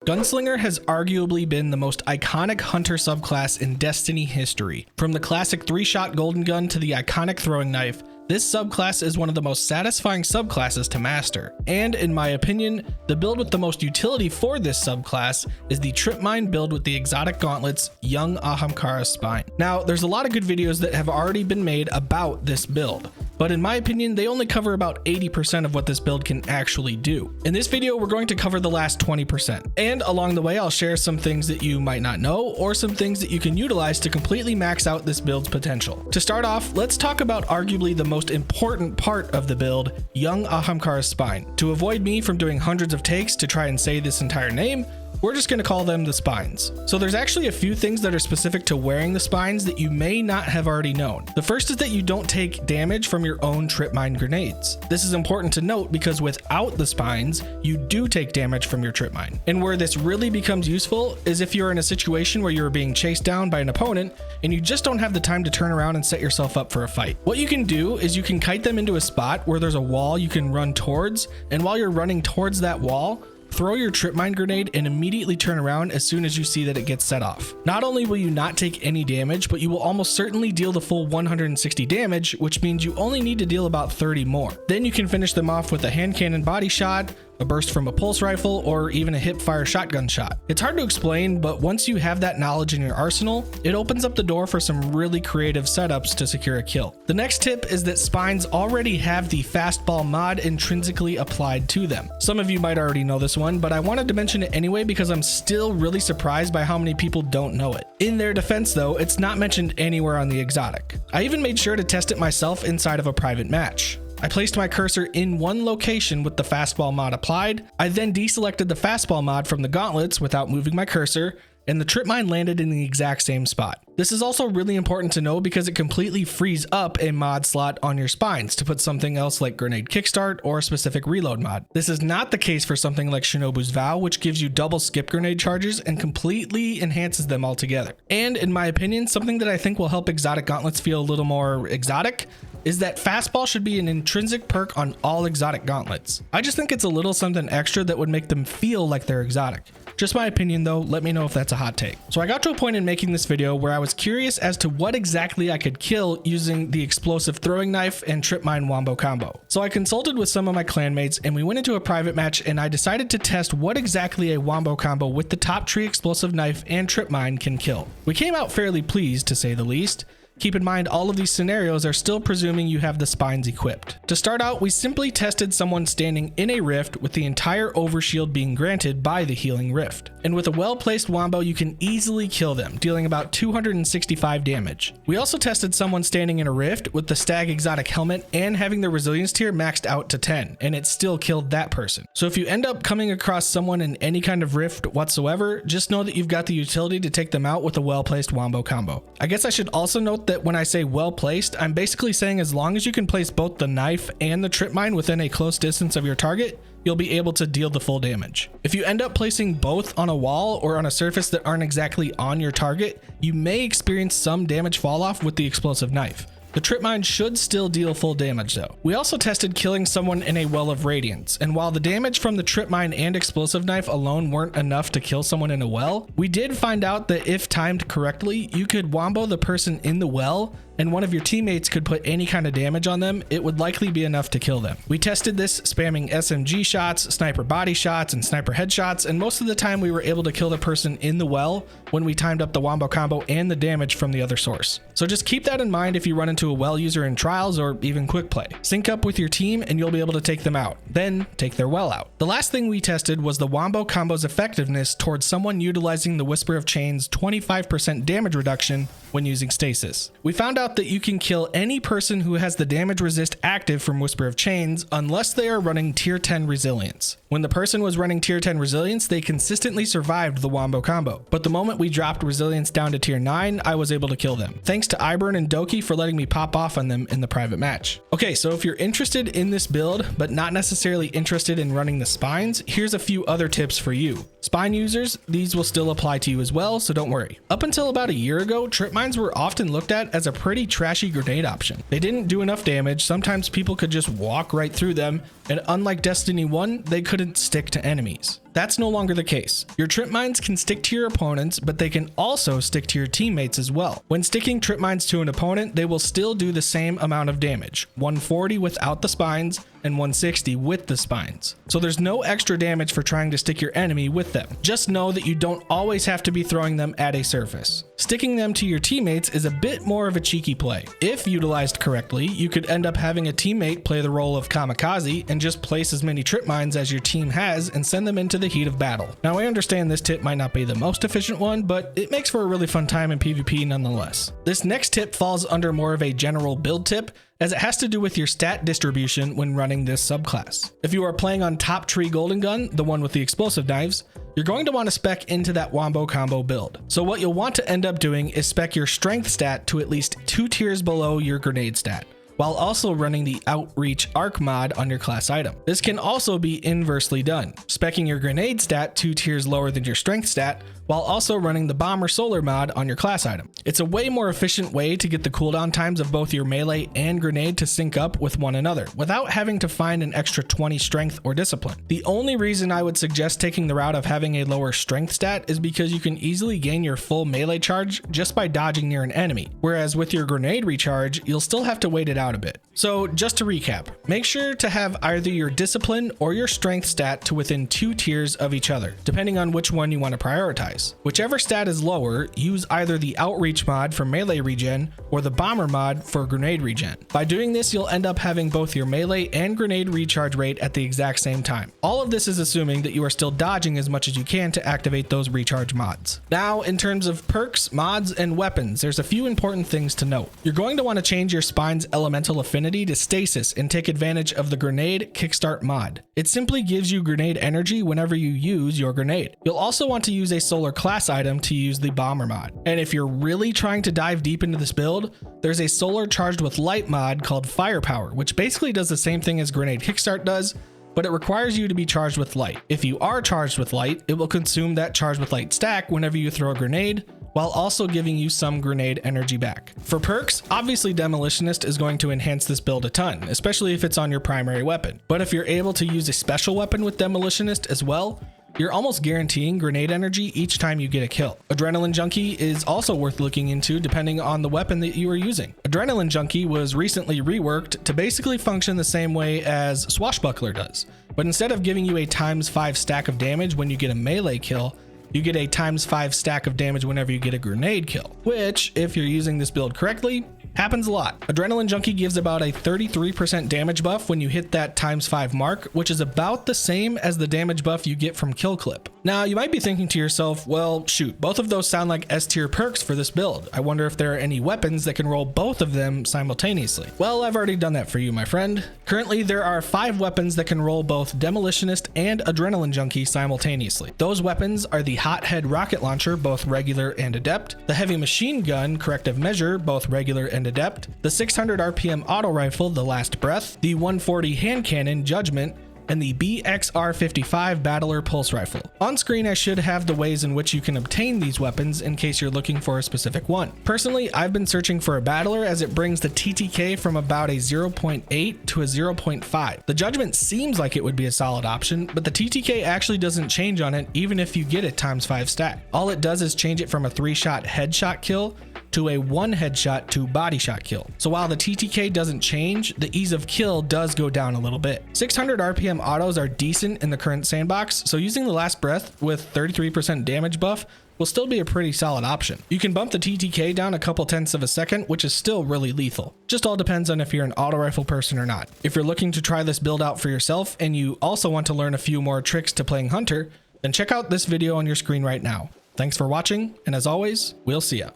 Gunslinger has arguably been the most iconic hunter subclass in Destiny history. From the classic 3-shot golden gun to the iconic throwing knife, this subclass is one of the most satisfying subclasses to master. And in my opinion, the build with the most utility for this subclass is the tripmine build with the exotic gauntlets, young Ahamkara spine. Now, there's a lot of good videos that have already been made about this build, but in my opinion, they only cover about 80% of what this build can actually do. In this video, we're going to cover the last 20%. And along the way, I'll share some things that you might not know, or some things that you can utilize to completely max out this build's potential. To start off, let's talk about arguably the most important part of the build, young Ahamkara's spine. To avoid me from doing hundreds of takes to try and say this entire name, we're just going to call them the spines. So there's actually a few things that are specific to wearing the spines that you may not have already known. The first is that you don't take damage from your own tripmine grenades. This is important to note because without the spines, you do take damage from your tripmine. And where this really becomes useful is if you're in a situation where you're being chased down by an opponent and you just don't have the time to turn around and set yourself up for a fight. What you can do is you can kite them into a spot where there's a wall you can run towards, and while you're running towards that wall, throw your tripmine grenade and immediately turn around as soon as you see that it gets set off. Not only will you not take any damage, but you will almost certainly deal the full 160 damage, which means you only need to deal about 30 more. Then you can finish them off with a hand cannon body shot, a burst from a pulse rifle, or even a hip fire shotgun shot. It's hard to explain, but once you have that knowledge in your arsenal, it opens up the door for some really creative setups to secure a kill. The next tip is that spines already have the fastball mod intrinsically applied to them. Some of you might already know this one, but I wanted to mention it anyway because I'm still really surprised by how many people don't know it. In their defense though, it's not mentioned anywhere on the exotic. I even made sure to test it myself inside of a private match. I placed my cursor in one location with the fastball mod applied. I then deselected the fastball mod from the gauntlets without moving my cursor, and the tripmine landed in the exact same spot. This is also really important to know because it completely frees up a mod slot on your spines to put something else like grenade kickstart or a specific reload mod. This is not the case for something like Shinobu's Vow, which gives you double skip grenade charges and completely enhances them altogether. And in my opinion, something that I think will help exotic gauntlets feel a little more exotic is that fastball should be an intrinsic perk on all exotic gauntlets. I just think it's a little something extra that would make them feel like they're exotic. Just my opinion though, let me know if that's a hot take. So I got to a point in making this video where I was curious as to what exactly I could kill using the explosive throwing knife and tripmine wombo combo. So I consulted with some of my clanmates and we went into a private match, and I decided to test what exactly a wombo combo with the top tree explosive knife and tripmine can kill. We came out fairly pleased, to say the least. Keep in mind, all of these scenarios are still presuming you have the spines equipped. To start out, we simply tested someone standing in a rift with the entire overshield being granted by the healing rift. And with a well-placed wombo, you can easily kill them, dealing about 265 damage. We also tested someone standing in a rift with the stag exotic helmet and having their resilience tier maxed out to 10, and it still killed that person. So if you end up coming across someone in any kind of rift whatsoever, just know that you've got the utility to take them out with a well-placed wombo combo. I guess I should also note that when I say well placed, I'm basically saying as long as you can place both the knife and the tripmine within a close distance of your target, you'll be able to deal the full damage. If you end up placing both on a wall or on a surface that aren't exactly on your target, you may experience some damage fall off with the explosive knife. The tripmine should still deal full damage though. We also tested killing someone in a well of radiance, and while the damage from the tripmine and explosive knife alone weren't enough to kill someone in a well, we did find out that if timed correctly, you could wombo the person in the well and one of your teammates could put any kind of damage on them. It would likely be enough to kill them. We tested this spamming SMG shots, sniper body shots, and sniper headshots, and most of the time we were able to kill the person in the well when we timed up the wombo combo and the damage from the other source. So just keep that in mind if you run into a well user in trials or even quick play. Sync up with your team and you'll be able to take them out, then take their well out. The last thing we tested was the wombo combo's effectiveness towards someone utilizing the Whisper of Chain's 25% damage reduction when using stasis. We found out that you can kill any person who has the damage resist active from Whisper of Chains unless they are running tier 10 resilience. When the person was running tier 10 resilience, they consistently survived the wombo combo, but the moment we dropped resilience down to tier 9, I was able to kill them. Thanks to Iburn and Doki for letting me pop off on them in the private match. Okay, so if you're interested in this build, but not necessarily interested in running the spines, here's a few other tips for you. Spine users, these will still apply to you as well, so don't worry. Up until about a year ago, tripmines were often looked at as a pretty trashy grenade option. They didn't do enough damage, sometimes people could just walk right through them, and unlike Destiny 1, they couldn't stick to enemies. That's no longer the case. Your trip mines can stick to your opponents, but they can also stick to your teammates as well. When sticking trip mines to an opponent, they will still do the same amount of damage, 140 without the spines and 160 with the spines. So there's no extra damage for trying to stick your enemy with them. Just know that you don't always have to be throwing them at a surface. Sticking them to your teammates is a bit more of a cheeky play. If utilized correctly, you could end up having a teammate play the role of kamikaze and just place as many trip mines as your team has and send them into the heat of battle. Now I understand this tip might not be the most efficient one, but it makes for a really fun time in PvP nonetheless. This next tip falls under more of a general build tip, as it has to do with your stat distribution when running this subclass. If you are playing on top tree golden gun, the one with the explosive knives, you're going to want to spec into that wombo combo build. So what you'll want to end up doing is spec your strength stat to at least 2 tiers below your grenade stat, while also running the outreach arc mod on your class item. This can also be inversely done, speccing your grenade stat 2 tiers lower than your strength stat, while also running the bomber solar mod on your class item. It's a way more efficient way to get the cooldown times of both your melee and grenade to sync up with one another, without having to find an extra 20 strength or discipline. The only reason I would suggest taking the route of having a lower strength stat is because you can easily gain your full melee charge just by dodging near an enemy, whereas with your grenade recharge, you'll still have to wait it out a bit. So just to recap, make sure to have either your discipline or your strength stat to within 2 tiers of each other, depending on which one you want to prioritize. Whichever stat is lower, use either the outreach mod for melee regen or the bomber mod for grenade regen. By doing this, you'll end up having both your melee and grenade recharge rate at the exact same time. All of this is assuming that you are still dodging as much as you can to activate those recharge mods. Now, in terms of perks, mods, and weapons, there's a few important things to note. You're going to want to change your spine's elemental affinity to stasis and take advantage of the grenade kickstart mod. It simply gives you grenade energy whenever you use your grenade. You'll also want to use a solar class item to use the bomber mod. And if you're really trying to dive deep into this build, there's a solar charged with light mod called firepower, which basically does the same thing as grenade kickstart does, but it requires you to be charged with light. If you are charged with light, it will consume that charged with light stack whenever you throw a grenade, while also giving you some grenade energy back. For perks, obviously Demolitionist is going to enhance this build a ton, especially if it's on your primary weapon. But if you're able to use a special weapon with Demolitionist as well, you're almost guaranteeing grenade energy each time you get a kill. Adrenaline Junkie is also worth looking into depending on the weapon that you are using. Adrenaline Junkie was recently reworked to basically function the same way as Swashbuckler does, but instead of giving you a ×5 stack of damage when you get a melee kill, you get a ×5 stack of damage whenever you get a grenade kill, which, if you're using this build correctly, happens a lot. Adrenaline Junkie gives about a 33% damage buff when you hit that ×5 mark, which is about the same as the damage buff you get from kill clip. Now, you might be thinking to yourself, well, shoot, both of those sound like S tier perks for this build. I wonder if there are any weapons that can roll both of them simultaneously. Well, I've already done that for you, my friend. Currently, there are 5 weapons that can roll both Demolitionist and Adrenaline Junkie simultaneously. Those weapons are the Hothead Rocket Launcher, both regular and adept, the Heavy Machine Gun Corrective Measure, both regular and adept, the 600 RPM Auto Rifle, The Last Breath, the 140 Hand Cannon, Judgment, and the BXR-55 Battler Pulse Rifle. On screen, I should have the ways in which you can obtain these weapons in case you're looking for a specific one. Personally, I've been searching for a Battler as it brings the TTK from about a 0.8 to a 0.5. The Judgment seems like it would be a solid option, but the TTK actually doesn't change on it even if you get it ×5 stack. All it does is change it from a 3-shot headshot kill to a 1 headshot to body shot kill. So while the TTK doesn't change, the ease of kill does go down a little bit. 600 RPM autos are decent in the current sandbox, so using The Last Breath with 33% damage buff will still be a pretty solid option. You can bump the TTK down a couple tenths of a second, which is still really lethal. Just all depends on if you're an auto rifle person or not. If you're looking to try this build out for yourself and you also want to learn a few more tricks to playing Hunter, then check out this video on your screen right now. Thanks for watching, and as always, we'll see ya.